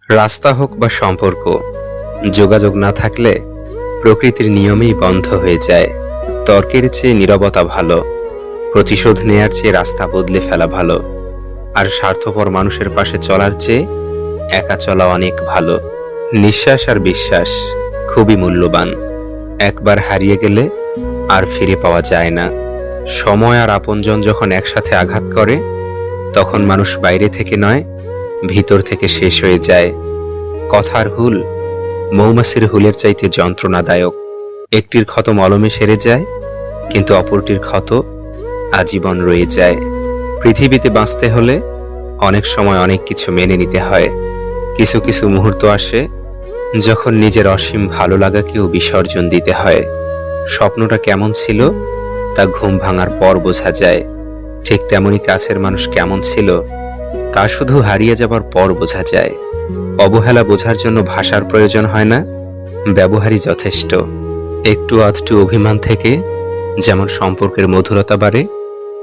রাস্তা হোক বা সম্পর্ক, যোগাযোগ না থাকলে প্রকৃতির নিয়মেই বন্ধ হয়ে যায়। তর্কের চেয়ে নীরবতা ভালো, প্রতিশোধ নেয়ার চেয়ে রাস্তা বদলে ফেলা ভালো, আর স্বার্থপর মানুষের পাশে চলার চেয়ে একা চলা অনেক ভালো। নিঃশ্বাস আর বিশ্বাস খুবই মূল্যবান, একবার হারিয়ে গেলে আর ফিরে পাওয়া যায় না। সময় আর আপনজন যখন একসাথে আঘাত করে, তখন মানুষ বাইরে থেকে নয়, ভিতর থেকে শেষ হয়ে যায়। কথার হুল মৌমাছির হুলের চাইতে যন্ত্রণাদায়ক। একটির ক্ষত মলমে সেরে যায়, কিন্তু অপরটির ক্ষত আজীবন রয়ে যায়। পৃথিবীতে বাঁচতে হলে অনেক সময় অনেক কিছু মেনে নিতে হয়। কিছু কিছু মুহূর্ত আসে যখন নিজের অসীম ভালো লাগাকেও বিসর্জন দিতে হয়। স্বপ্নটা কেমন ছিল তা ঘুম ভাঙার পর বোঝা যায়, ঠিক তেমনি কাছের মানুষ কেমন ছিল তা শুধু হারিয়ে যাবার পর বোঝা যায়। অবহেলা বোঝার জন্য ভাষার প্রয়োজন হয় না, ব্যবহারই যথেষ্ট। একটু আধটু অভিমান থেকে যেমন সম্পর্কের মধুরতা বাড়ে,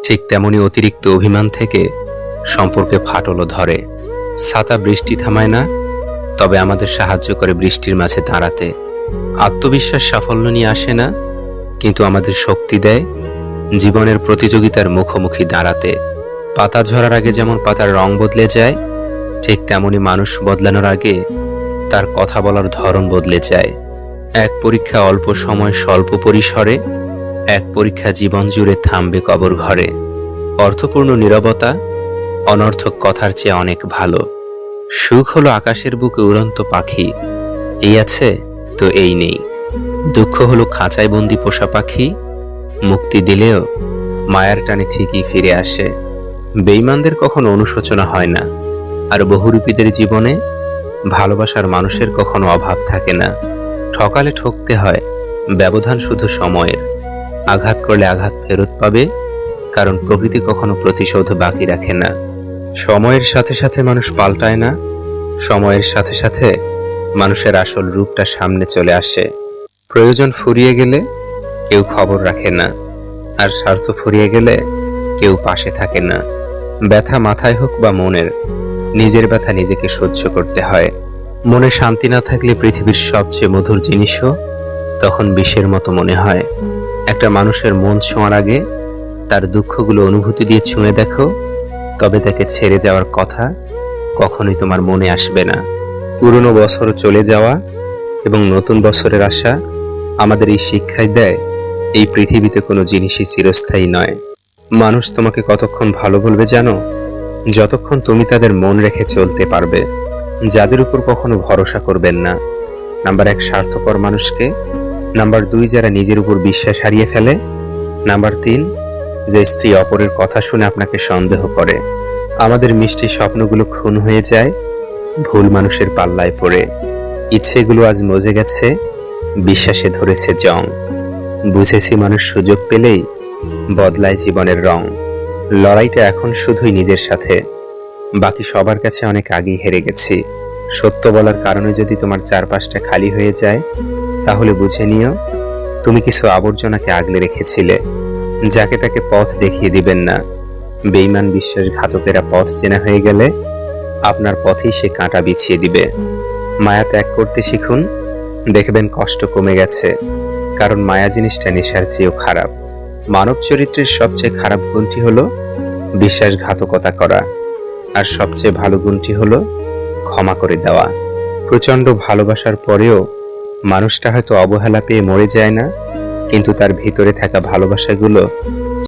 ঠিক তেমনি অতিরিক্ত অভিমান থেকে সম্পর্কে ফাটলও ধরে। ছাতা বৃষ্টি থামায় না, তবে আমাদের সাহায্য করে বৃষ্টির মাঝে দাঁড়াতে। আত্মবিশ্বাস সাফল্য নিয়ে আসে না, কিন্তু আমাদের শক্তি দেয় জীবনের প্রতিযোগিতার মুখোমুখি দাঁড়াতে। পাতা ঝরার আগে যেমন পাতার রং বদলে যায়, ঠিক তেমনি মানুষ বদলানোর আগে তার কথা বলার ধরন বদলে যায়। এক পরীক্ষা অল্প সময় স্বল্প পরিসরে, এক পরীক্ষা জীবন জুড়ে থামবে কবর ঘরে। অর্থপূর্ণ নীরবতা অনর্থক কথার চেয়ে অনেক ভালো। সুখ হলো আকাশের বুকে উড়ন্ত পাখি, এই আছে তো এই নেই। দুঃখ হলো খাঁচায় বন্দি পোষা পাখি, মুক্তি দিলেও মায়ার টানে ঠিকই ফিরে আসে। বেঈমানদের কখনো অনুশোচনা হয় না, আর বহুরূপীদের জীবনে ভালোবাসার মানুষের কখনো অভাব থাকে না। ঠকালে ঠকতে হয়, ব্যবধান শুধু সময়ের। আঘাত করলে আঘাত ফেরত পাবে, কারণ প্রকৃতি কখনো প্রতিশোধ বাকি রাখে না। সময়ের সাথে সাথে মানুষ পাল্টায় না, সময়ের সাথে সাথে মানুষের আসল রূপটা সামনে চলে আসে। প্রয়োজন ফুরিয়ে গেলে কেউ খবর রাখে না, আর স্বার্থ ফুরিয়ে গেলে কেউ পাশে থাকে না। ব্যথা মাথায় হোক বা মনের, নিজের ব্যথা নিজেকে সহ্য করতে হয়। মনে শান্তি না থাকলে পৃথিবীর সবচেয়ে মধুর জিনিসও তখন বিষের মতো মনে হয়। একটা মানুষের মন ছোঁয়ার আগে তার দুঃখগুলো অনুভূতি দিয়ে ছুঁয়ে দেখো, তবে তাকে ছেড়ে যাওয়ার কথা কখনোই তোমার মনে আসবে না। পুরনো বছর চলে যাওয়া এবং নতুন বছরের আশা আমাদের এই শিক্ষাই দেয়, এই পৃথিবীতে কোনো জিনিসই চিরস্থায়ী নয়। মানুষ তোমাকে কতক্ষণ ভালো বলবে জানো? যতক্ষণ তুমি তাদের মন রেখে চলতে পারবে। যাদের উপর কখনো ভরসা করবেন না। নাম্বার 1, স্বার্থপর মানুষকে। নাম্বার 2, যারা নিজের উপর বিশ্বাস হারিয়ে ফেলে। নাম্বার 3, যে স্ত্রী অপরের কথা শুনে আপনাকে সন্দেহ করে। আমাদের মিষ্টি স্বপ্নগুলো খুন হয়ে যায় ভুল মানুষের পাল্লায় পড়ে। ইচ্ছেগুলো আজ মজে গেছে, বিশ্বাসে ধরেছে জং। বুঝেছি মানুষ সুযোগ পেলেই বদলায় জীবনের রং। লড়াইটা এখন শুধুই নিজের সাথে, বাকি সবার কাছে অনেক আগেই হেরে গেছি। সত্য বলার কারণে যদি তোমার চারপাশটা খালি হয়ে যায়, তাহলে বুঝে নিও তুমি কিছু আবর্জনাকে আগলে রেখেছিলে, যাকে তাকে পথ দেখিয়ে দিবেন না। বেঈমান বিশ্বাসঘাতকেরা পথ চেনা হয়ে গেলে আপনার পথেই সে কাঁটা বিছিয়ে দিবে। মায়া ত্যাগ করতে শিখুন, দেখবেন কষ্ট কমে গেছে, কারণ মায়া জিনিসটা নেশার চেয়েও খারাপ। মানব চরিত্রের সবচেয়ে খারাপ গুণটি হলো বিশ্বাসঘাতকতা করা, আর সবচেয়ে ভালো গুণটি হলো ক্ষমা করে দেওয়া। প্রচন্ড ভালোবাসার পরেও মানুষটা হয়তো অবহেলা পেয়ে মরে যায় না, কিন্তু তার ভিতরে থাকা ভালোবাসাগুলো